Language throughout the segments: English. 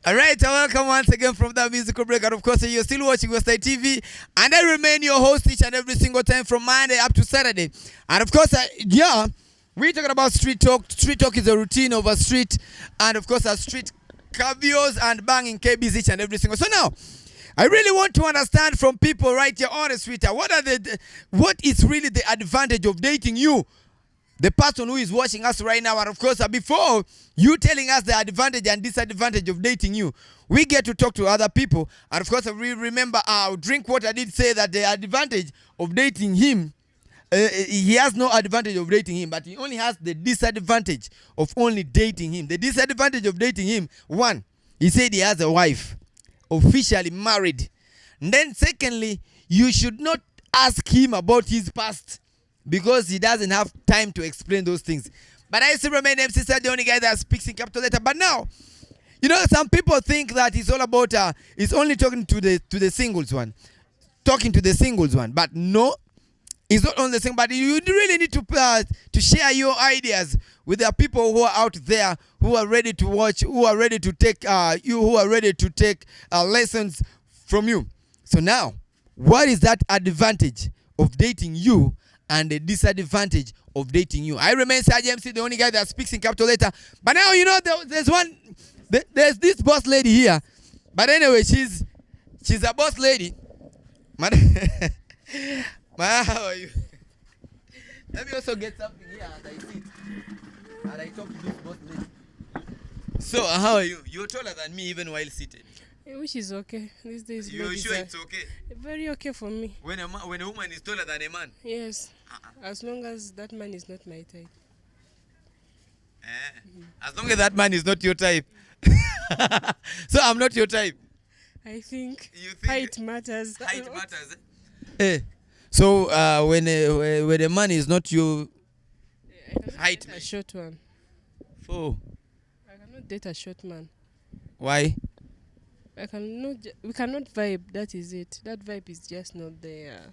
All right, welcome once again from that musical break. And of course, you're still watching WESTNILE TV. And I remain your host each and every single time from Monday up to Saturday. And of course, we're talking about street talk. Street talk is a routine of a street. And of course, a street cavios and banging KBs each and every single. So now, I really want to understand from people right here on the street, what is really the advantage of dating you? The person who is watching us right now. And of course, before you telling us the advantage and disadvantage of dating you, we get to talk to other people. And of course, we remember Drink Water did say that the advantage of dating him, he has no advantage of dating him, but he only has the disadvantage of only dating him. The disadvantage of dating him, one, he said he has a wife, officially married. And then secondly, you should not ask him about his past, because he doesn't have time to explain those things. But I still remain MC Sir, the only guy that speaks in capital letter. But now, some people think that it's all about it's only talking to the singles one, talking to the singles one. But no, it's not on the same. But you really need to share your ideas with the people who are out there, who are ready to watch, who are ready to take lessons from you. So now, what is that advantage of dating you and the disadvantage of dating you? I remain Sergeant MC, the only guy that speaks in capital letter. But now, there's this boss lady here. But anyway, she's a boss lady. Man, how are you? Let me also get something here as I sit and I talk to this boss lady. So, how are you? You're taller than me even while seated. Which is okay. These days, you're sure it's okay? Very okay for me. When a woman is taller than a man? Yes. As long as that man is not my type. As long as that man is not your type. So I'm not your type. I think, you think height matters. Height matters. So when a man is not your height, a short one. Oh. I cannot date a short man. Why? We cannot vibe. That is it. That vibe is just not there.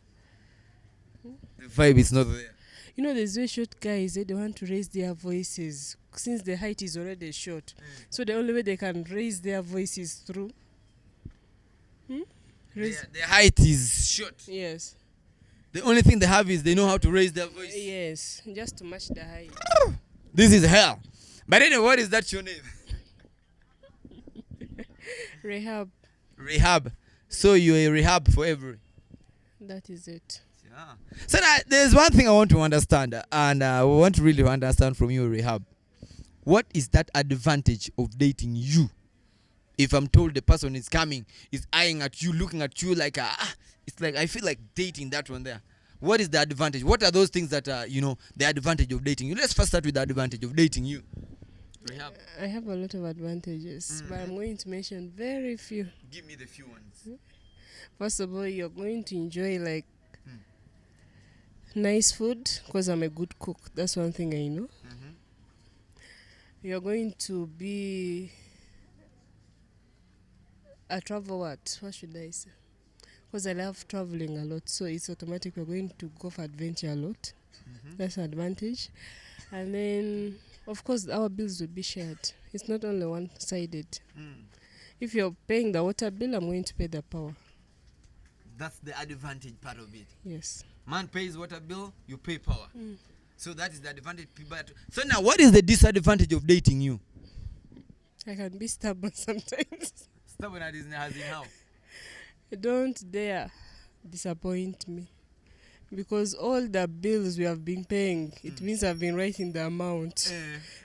The vibe is not there. There's very short guys, they want to raise their voices since the height is already short. So the only way they can raise their voices through. The height is short. Yes. The only thing they have is they know how to raise their voice. Yes, just to match the height. This is hell. But anyway, what is that your name? Rehab. Rehab. So you're a rehab for every. That is it. Yeah. So now, there's one thing I want to understand, and I want to really understand from you, Rehab. What is that advantage of dating you? If I'm told the person is coming, is eyeing at you, looking at you like, it's like I feel like dating that one there. What is the advantage? What are those things that the advantage of dating you? Let's first start with the advantage of dating you. Rehab. I have a lot of advantages, but I'm going to mention very few. Give me the few ones. First of all, you're going to enjoy nice food because I'm a good cook. That's one thing I know. You're going to be a travel what should I say? Because I love traveling a lot, so it's automatic. We're going to go for adventure a lot. That's an advantage. And then, of course, our bills will be shared. It's not only one-sided. If you're paying the water bill, I'm going to pay the power. That's the advantage part of it. Yes. Man pays water bill, you pay power. So that is the advantage. So now, what is the disadvantage of dating you? I can be stubborn sometimes. Stubborn as in how? Don't dare disappoint me. Because all the bills we have been paying, it means I've been writing the amount.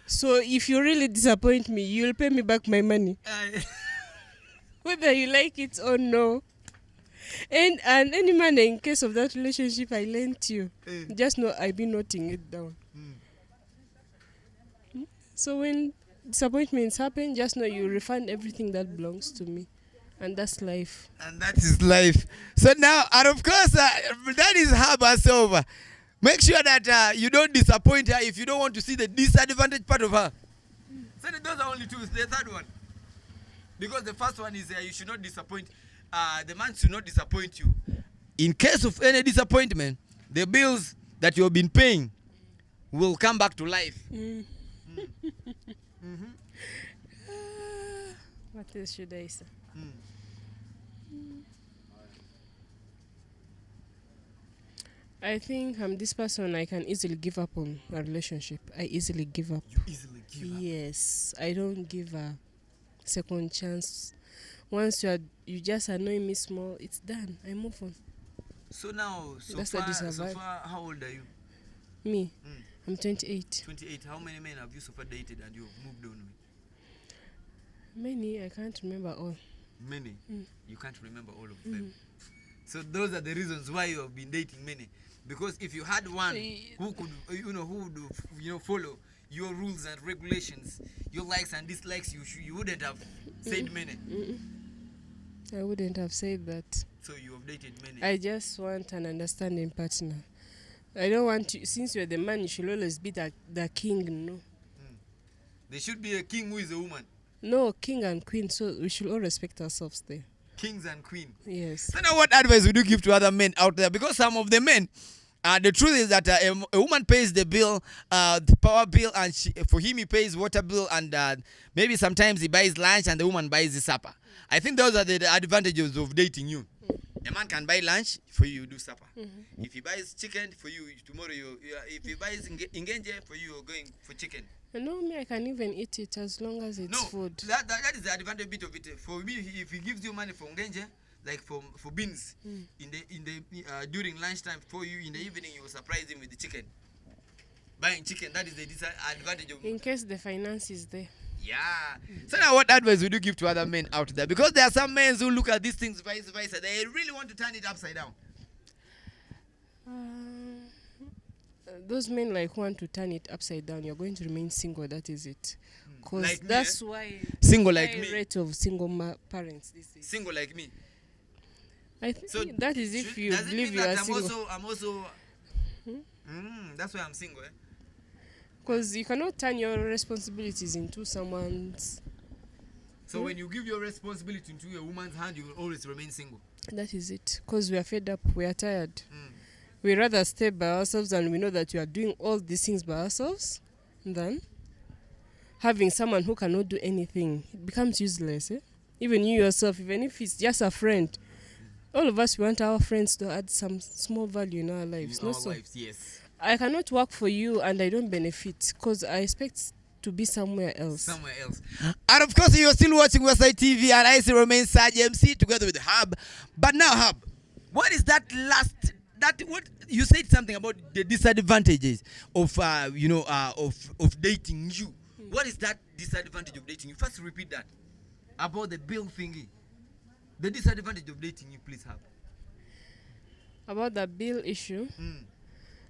So if you really disappoint me, you'll pay me back my money. Whether you like it or no. And any money in case of that relationship I lent you, just know I've been noting it down. So when disappointments happen, just know you refund everything that belongs to me. And that's life. And that is life. So now, and of course, that is her herself. Make sure that you don't disappoint her if you don't want to see the disadvantage part of her. So those are only two. The third one. Because the first one is you should not disappoint. The man should not disappoint you. In case of any disappointment, the bills that you've been paying will come back to life. What else should I say? I think I'm this person, I can easily give up on a relationship. I easily give up. You easily give up. Yes, I don't give a second chance. Once you just annoy me small, it's done. I move on. So now, so That's the far, disadvantage. how old are you? Me, Mm. I'm 28. 28. How many men have you so far dated and you've moved on with? Many, I can't remember all. Many. Mm. You can't remember all of them. So those are the reasons why you have been dating many. Because if you had one who could, who would, follow your rules and regulations, your likes and dislikes, you wouldn't have said many. I wouldn't have said that. So you have dated many. I just want an understanding partner. I don't want to, since you're the man, you should always be the king, no? There should be a king who is a woman. No, king and queen, so we should all respect ourselves there. Kings and queen. Yes. So now what advice would you give to other men out there? Because some of the men, the truth is that a woman pays the bill, the power bill, and for him he pays water bill, and maybe sometimes he buys lunch and the woman buys the supper. I think those are the advantages of dating you. A man can buy lunch for you, you do supper. If he buys chicken for you, tomorrow if he buys ingenje for you, you're going for chicken. No, me, I can even eat it as long as it's food. That is the advantage bit of it. For me, if he gives you money for ngenje, like for beans, in the during lunchtime for you, in the evening you will surprise him with the chicken. Buying chicken, that is the disadvantage of. In case the finance is there. Yeah. So now what advice would you give to other men out there? Because there are some men who look at these things vice versa. They really want to turn it upside down. Those men like want to turn it upside down. You're going to remain single. That is it. Because Like me, that's why single like high me. rate of single parents these days. Single like me. I think So that is if you does it believe mean you are that single. I'm also. That's why I'm single. Eh? Because you cannot turn your responsibilities into someone's. So when you give your responsibility into a woman's hand, you will always remain single. That is it. Because we are fed up. We are tired. We rather stay by ourselves, and we know that we are doing all these things by ourselves than having someone who cannot do anything. It becomes useless. Even you yourself, even if it's just a friend, all of us, we want our friends to add some small value in our lives. In our lives, yes. I cannot work for you and I don't benefit because I expect to be somewhere else. And of course, you're still watching WESTNILE TV, and I still remain Saj MC together with Hub. But now, Hub, what is that what you said something about the disadvantages of of dating you? What is that disadvantage of dating you? First, repeat that about the bill thingy. The disadvantage of dating you, please, Hub. About the bill issue.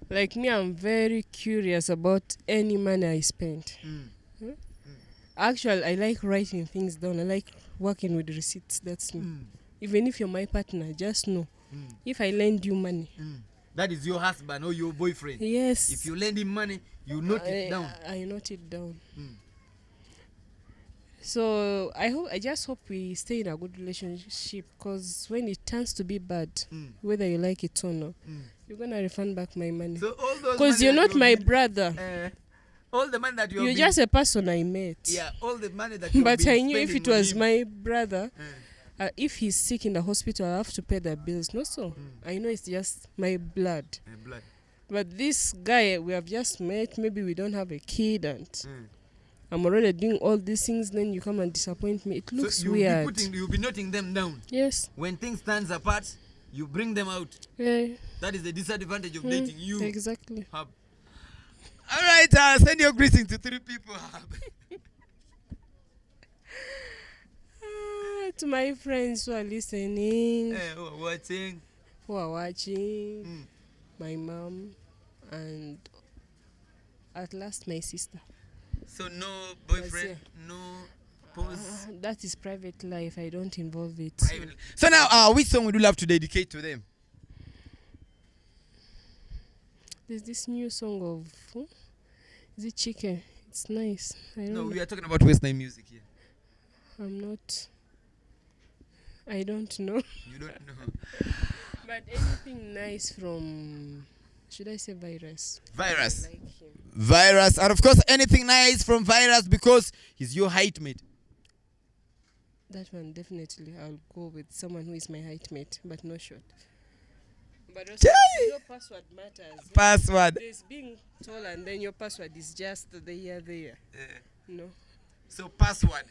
Like me, I'm very curious about any money I spend. Actually, I like writing things down. I like working with receipts. That's me. Even if you're my partner, just know. If I lend you money. That is your husband or your boyfriend. Yes. If you lend him money, you note it down. I note it down. So I just hope we stay in a good relationship, because when it turns to be bad, whether you like it or not, you're gonna refund back my money. So all those, because you're not my brother. All the money that you're just a person I met. Yeah, all the money that you but I knew if it was my brother, if he's sick in the hospital, I have to pay the bills. No, so I know it's just my blood. But this guy, we have just met. Maybe we don't have a kid, and I'm already doing all these things. Then you come and disappoint me. It looks weird. You'll be noting them down. Yes. When things stands apart, you bring them out. Yeah. That is the disadvantage of dating you. Exactly. Hub. All right, send your greeting to 3 people. To my friends who are listening, who are watching, my mom, and at last my sister. So no boyfriend, no pose. That is private life. I don't involve it. So now, which song would you love to dedicate to them? There's this new song of is it Chicken? It's nice. I don't know. We are talking about WESTNILE music here. I'm not. I don't know. You don't know. But anything nice from, should I say Virus? Virus. I like him. Virus. And of course, anything nice from Virus, because he's your height mate. That one definitely I'll go with someone who is my height mate, but no short. But also, your password matters. Password. There's being tall and then your password is just there. No. So password.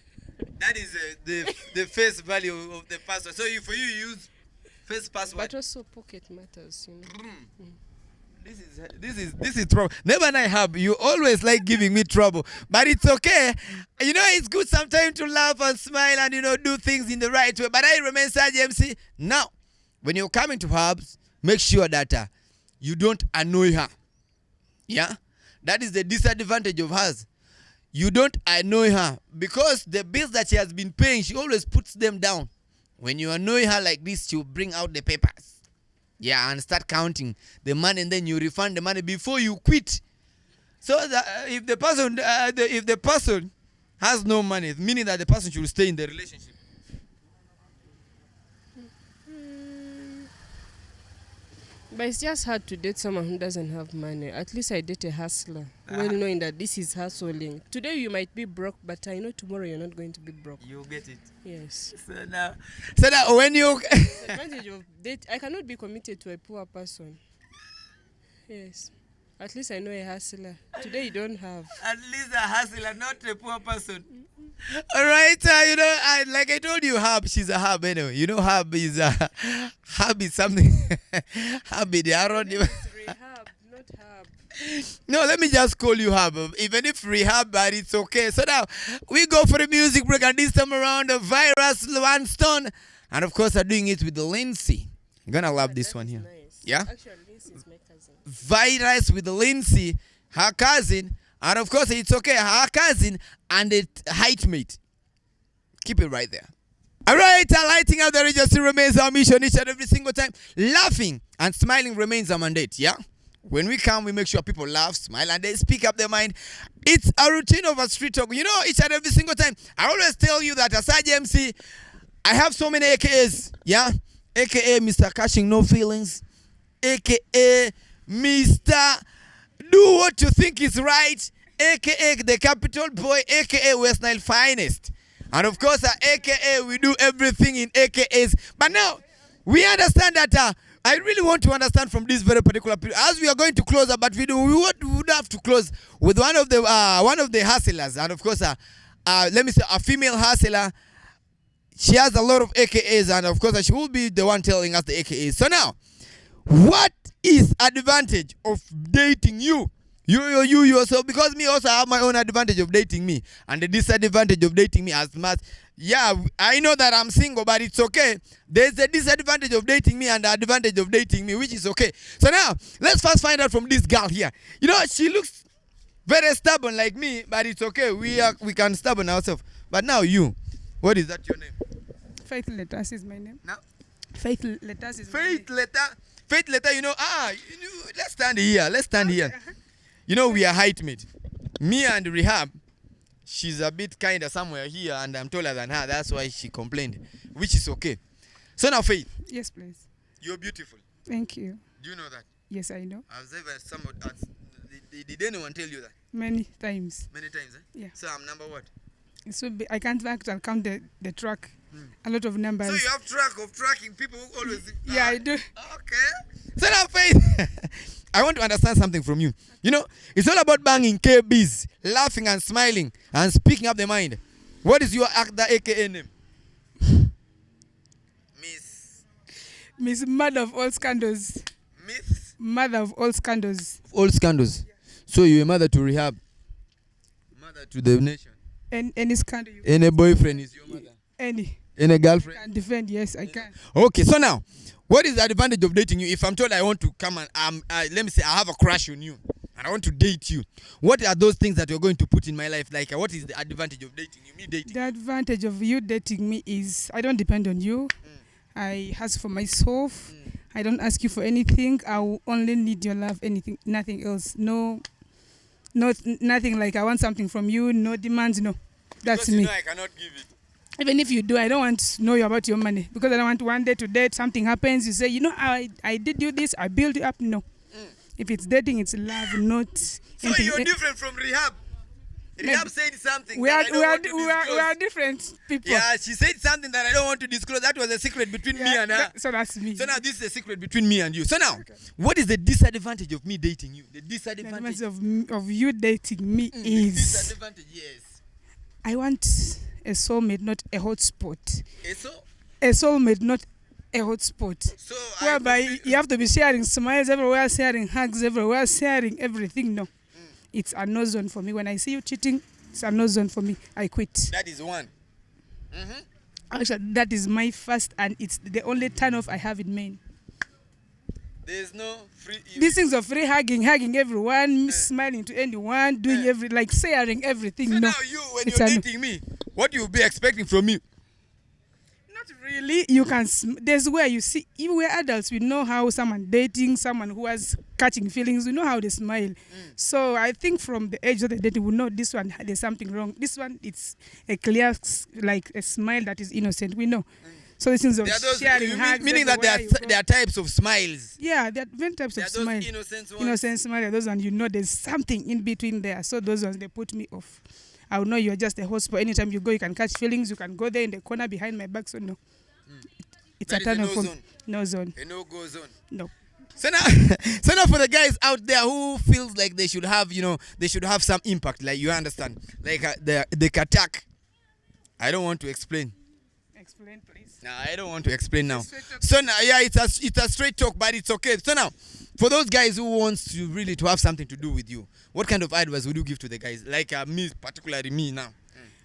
That is the face value of the password. So for you use face password. But also pocket matters, you know. This is trouble. Never and I have. You always like giving me trouble, but it's okay. You know, it's good sometimes to laugh and smile and do things in the right way. But I remain Saj MC. Now, when you're coming to Hubs, make sure that you don't annoy her. Yeah, that is the disadvantage of hers. You don't annoy her because the bills that she has been paying, she always puts them down. When you annoy her like this, she'll bring out the papers. Yeah, and start counting the money, and then you refund the money before you quit. So that if the person has no money, meaning that the person should stay in the relationship. But it's just hard to date someone who doesn't have money. At least I date a hustler, well knowing that this is hustling. Today you might be broke, but I know tomorrow you're not going to be broke. You get it. Yes. So now when you The advantage of date, I cannot be committed to a poor person. Yes. At least I know a hustler. Today you don't have. At least a hustler, not a poor person. All right, like I told you, Hub, she's a Hub anyway. Hub is something. Hub is the Aaron. Rehab, not Hub. No, let me just call you Hub. Even if rehab, but it's okay. So now we go for a music break, and this time around the Virus One Stone, and of course I'm doing it with the Lindsay. You're gonna love this one here. Nice. Yeah. Actually, Lindsay is my cousin. Virus with the Lindsay, her cousin, and of course it's okay, her cousin and a height mate. Keep it right there. All right, lighting up the radio still remains our mission each and every single time. Laughing and smiling remains our mandate, yeah? When we come, we make sure people laugh, smile, and they speak up their mind. It's a routine of a street talk. Each and every single time. I always tell you that as Saj MC, I have so many AKAs, yeah? AKA Mr. Catching No Feelings, AKA Mr. Do What You Think Is Right, AKA The Capital Boy, AKA WESTNILE Finest. And of course, AKA we do everything in AKAs. But now, we understand that I really want to understand from this very particular period, as we are going to close up, but we would have to close with one of the hustlers. And of course, let me say a female hustler. She has a lot of AKAs, and of course, she will be the one telling us the AKAs. So now, what is advantage of dating you? You yourself, because me also have my own advantage of dating me, and the disadvantage of dating me as much. Yeah, I know that I'm single, but it's okay. There's a disadvantage of dating me and the advantage of dating me, which is okay. So now, let's first find out from this girl here. She looks very stubborn like me, but it's okay. We can stubborn ourselves. But now you, what is that your name? Faith Letters is my name. No? Faith Letters is my name. Faith Letter, let's stand here. We are height mate. Me and Rehab, she's a bit kind of somewhere here, and I'm taller than her. That's why she complained, which is okay. So now, Faith. Yes, please. You're beautiful. Thank you. Do you know that? Yes, I know. Did anyone tell you that? Many times. Many times, eh? Yeah. So I'm number what? So I can't actually count the track. A lot of numbers. So you have track of tracking people who always... Yeah, I do. Okay. So now, Faith, I want to understand something from you. It's all about banging KBs, laughing and smiling and speaking up the mind. What is your AKA name? Miss Mother of All Scandals. Miss? Mother of All Scandals. All Scandals. Yeah. So you're a mother to Rehab. Mother to the nation. Any scandal. Any boyfriend is your mother. Any girlfriend. I can defend. Yes, I can. Okay, so now, what is the advantage of dating you? If I'm told I want to come and let me say I have a crush on you and I want to date you, what are those things that you're going to put in my life? Like, what is the advantage of dating you? Me dating. The advantage of you dating me is I don't depend on you. I ask for myself. I don't ask you for anything. I will only need your love. Anything, nothing else. No, nothing like I want something from you. No demands. No, that's because me. I cannot give it. Even if you do, I don't want to know about your money because I don't want one day to date, something happens, you say, I did you this, I built you up. No. If it's dating, it's love, not... So you're different from Rehab? Rehab said something We that are I don't want to disclose. we are different people. Yeah, she said something that I don't want to disclose. That was a secret between me and her. So that's me. So now this is a secret between me and you. So now, what is the disadvantage of me dating you? The disadvantage of you dating me The is disadvantage, yes. I want a soulmate, not a hotspot. So, A soulmate, not a hotspot. so Whereby you have to be sharing smiles everywhere, sharing hugs everywhere, sharing everything. No. It's a no zone for me. When I see you cheating, it's a no zone for me. I quit. that is one. Actually, that is my first, and it's the only turn off I have in Maine. There's no free. These things of free hugging everyone, smiling to anyone, doing like sharing everything. So No, now you, when it's you're a no. dating me, what you be expecting from me? Not really. You can. There's where you see. Even we're adults, we know how someone dating, someone who has catching feelings. We know how they smile. So I think from the age of the dating, we know this one there's something wrong. This one it's a clear like a smile that is innocent. We know. So these things of There are those, sharing hugs. meaning that there are types of smiles. Yeah, there are different types There of are those smile. innocent ones. Innocent smile. Those ones, you know, there's something in between there. So those ones they put me off. I will know you're just a host. But anytime you go, you can catch feelings. You can go there in the corner behind my back. So no. It's That a turn is a off no for zone. no zone. A no-go zone. No. So now, so now for the guys out there who feels like they should have, they should have some impact, like you understand, like the attack. I don't want to explain. Explain, please. No, I don't want to explain now. So now, yeah, it's a straight talk, but it's okay. So now, for those guys who wants to really to have something to do with you, what kind of advice would you give to the guys? Like me, particularly me now.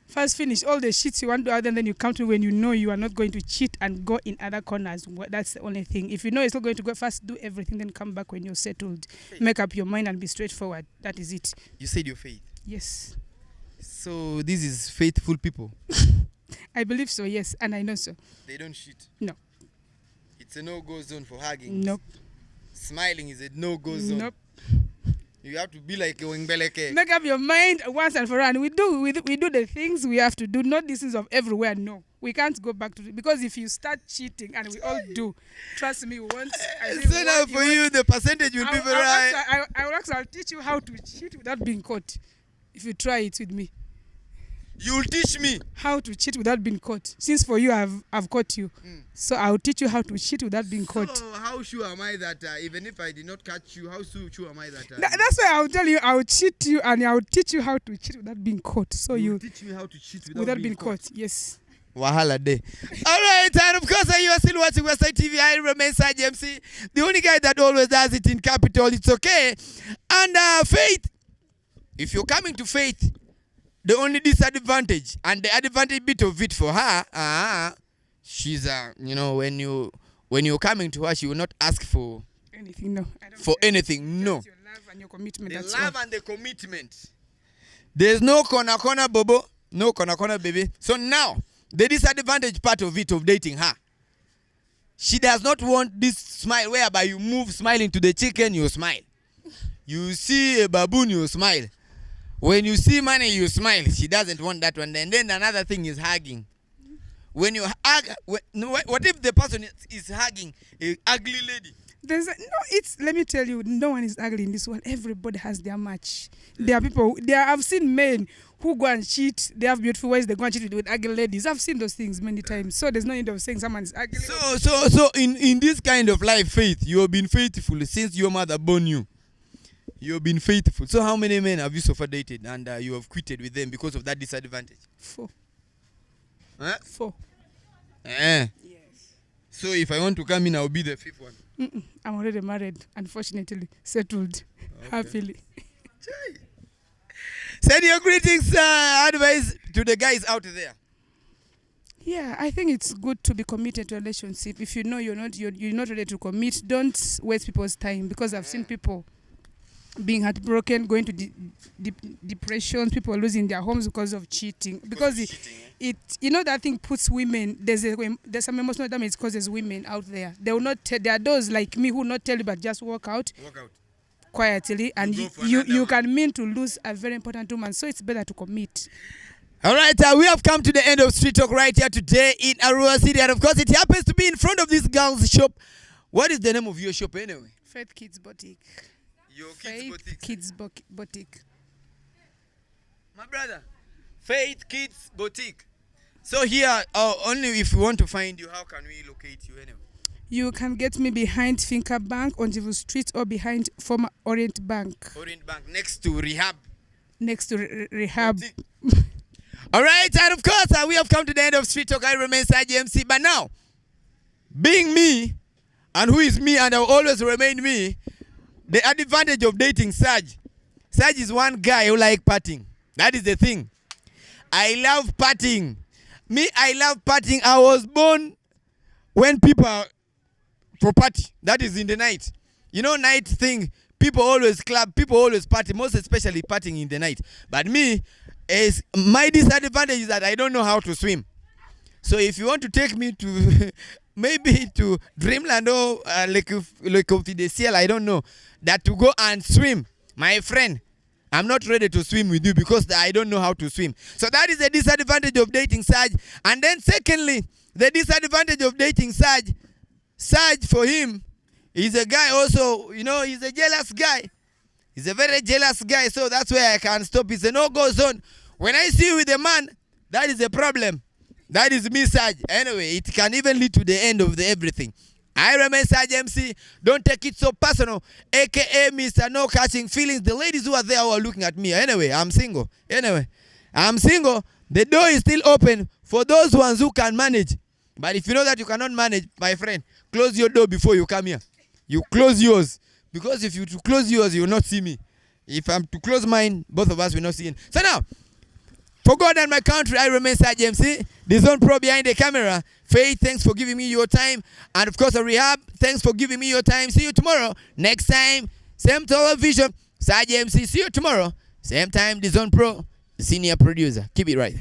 First, finish all the shits you want to do, and then you come to when you know you are not going to cheat and go in other corners. That's the only thing. If you know it's not going to go, first do everything, then come back when you're settled. Make up your mind and be straightforward. That is it. You said your faith. Yes. So this is faithful people. I believe so, yes, and I know so. They don't cheat. No. It's a no-go zone for hugging. Nope. Smiling is a no-go zone. Nope. You have to be like a Wengbeleke. Make up your mind once and for all. We do the things we have to do, not the things of everywhere. No, we can't go back to it, because if you start cheating, and we all do, trust me, once. So now for you, the percentage will be very high. I'll teach you how to cheat without being caught. If you try it with me, You'll teach me how to cheat without being caught. Since for you, I've caught you, so I'll teach you how to cheat without being caught. So how sure am I that even if I did not catch you, how sure am I that? That's why I'll tell you, I'll cheat you, and I'll teach you how to cheat without being caught. So you you teach me how to cheat without being caught. Yes. Wahala day. All right, and of course, you are still watching Westside TV. I remain Saj MC, the only guy that always does it in capital. It's okay. And Faith, if you're coming to Faith, the only disadvantage and the advantage bit of it for her, she's when you're coming to her, she will not ask for Anything, no. for anything. No. Just your love and your commitment. The That's love all. and the commitment. There's no corner bobo, no corner baby. So now, the disadvantage part of it, of dating her, she does not want this smile whereby you move smiling to the chicken, you smile. You see a baboon, you smile. When you see money, you smile. She doesn't want that one. And then another thing is hugging. When you hug, what if the person is hugging an ugly lady? Let me tell you, no one is ugly in this world. Everybody has their match. There are people, I've seen men who go and cheat. They have beautiful ways, they go and cheat with ugly ladies. I've seen those things many times. So there's no need of saying someone is ugly. So in this kind of life, Faith, you have been faithful since your mother born you. You have been faithful. So how many men have you so far dated and you have quitted with them because of that disadvantage? 4. Huh? 4. Yes. So if I want to come in, I'll be the 5th one. I'm already married, unfortunately, settled, happily. Send your greetings, advice to the guys out there. Yeah, I think it's good to be committed to a relationship. If you know you're not ready to commit, don't waste people's time, because I've seen people being heartbroken, going to depression, people losing their homes because of cheating. Because that thing puts women, there's some emotional damage causes women out there. They will not there are those like me who will not tell you, but just walk out quietly, and you can mean to lose a very important woman. So it's better to commit. All right, we have come to the end of Street Talk right here today in Arua City, and of course it happens to be in front of this girl's shop. What is the name of your shop anyway? Faith Kids Boutique. Your Faith Kids Boutique. My brother, Faith Kids Boutique. So here, only if we want to find you, how can we locate you anyway? You can get me behind Finca Bank on Jivu Street or behind former Orient Bank. Orient Bank, next to Rehab. Next to Rehab. All right, and of course, we have come to the end of Street Talk. I remain Saj MC. But now, being me, and who is me, and I will always remain me, the advantage of dating Saj. Saj is one guy who like partying. That is the thing. I love partying. Me, I love partying. I was born when people are for party. That is in the night. You know, night thing. People always club. People always party. Most especially partying in the night. But me, is my disadvantage is that I don't know how to swim. So if you want to take me to maybe to Dreamland or Lake of the Ciel, I don't know, that to go and swim, my friend, I'm not ready to swim with you because I don't know how to swim. So that is the disadvantage of dating Saj. And then secondly, the disadvantage of dating Saj for him, he's a guy also, you know, he's a jealous guy. He's a very jealous guy, so that's where I can stop. It's a no-go zone. When I see you with a man, that is a problem. That is me, Saj. Anyway, it can even lead to the end of everything. I remain Saj MC. Don't take it so personal. AKA Mr. No Catching Feelings. The ladies who are there who are looking at me. Anyway, I'm single. I'm single. The door is still open for those ones who can manage. But if you know that you cannot manage, my friend, close your door before you come here. You close yours. Because if you to close yours, you will not see me. If I'm to close mine, both of us will not see it. So now, for God and my country, I remain Saj MC. The Zone Pro behind the camera. Faith, thanks for giving me your time. And of course, Rehab, thanks for giving me your time. See you tomorrow. Next time, same television. Saj MC. See you tomorrow. Same time, the Zone Pro, senior producer. Keep it right.